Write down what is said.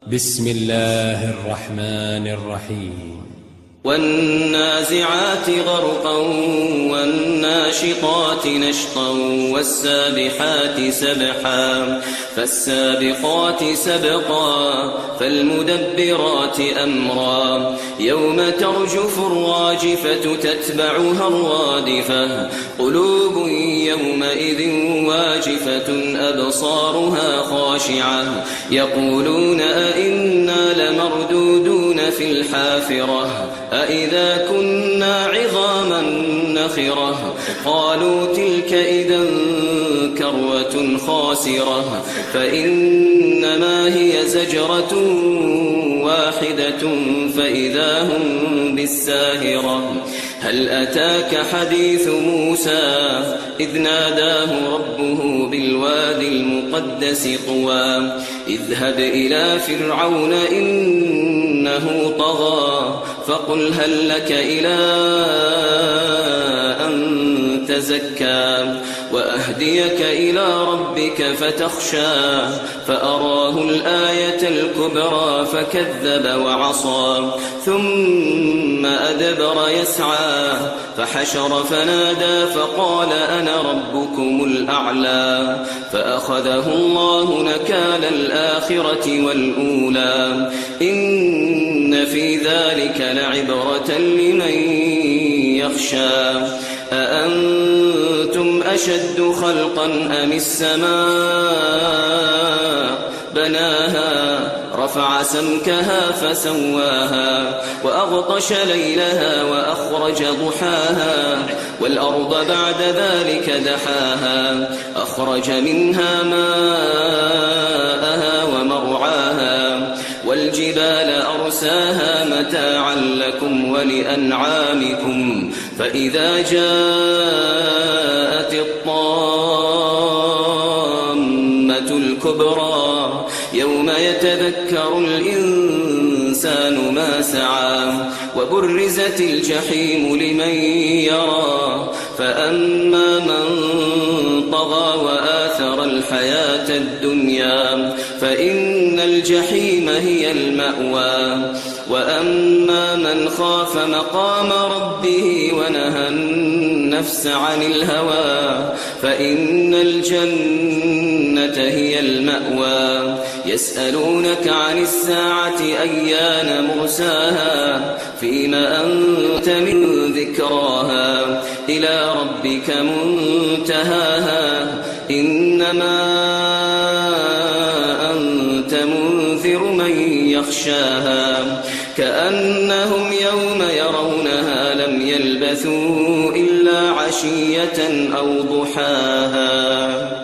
بسم الله الرحمن الرحيم والنازعات غرقا والناشطات نشطا والسابحات سبحا فالسابقات سبقا فالمدبرات أمرا يوم ترجف الراجفة تتبعها الرادفة قلوب يومئذ واجفة أبصارها خاشعة يقولون أئنا لمردودون في الحافرة أئذا كنا عظاما نخرة قالوا تلك إذا كروة خاسرة فإنما هي زجرة واحدة فإذا هم بالساهرة هل أتاك حديث موسى إذ ناداه ربه بالوادي المقدس طوى اذهب إلى فرعون إنه طغى فقل هل لك إلى أن تزكى وأهديك إلى ربك فتخشى فأراه الآية الكبرى فكذب وعصى ثم أدبر يسعى فحشر فنادى فقال أنا ربكم الأعلى فأخذه الله نكال الآخرة والأولى إن في ذلك لعبرة لمن يخشى أأنتم أشد خلقا أم السماء بناها رفع سمكها فسواها وأغطش ليلها وأخرج ضحاها والأرض بعد ذلك دحاها أخرج منها ماءها ومرعاها والجبال أرساها متاعا لكم ولأنعامكم فإذا جاءت الطامة الكبرى يوم يتذكر الإنسان ما سعى وبرزت الجحيم لمن يرى فأما من طغى وآثر الحياة الدنيا فإن الجحيم هي المأوى وأما من خاف مقام ربه ونهى النفس عن الهوى فإن الجنة هي المأوى يسألونك عن الساعة أيان مرساها فيما أنت من ذكراها إلى ربك منتهاها إنما أنت منذر من يخشاها كأنهم يوم يرونها لم يلبثوا إلا عشية أو ضحاها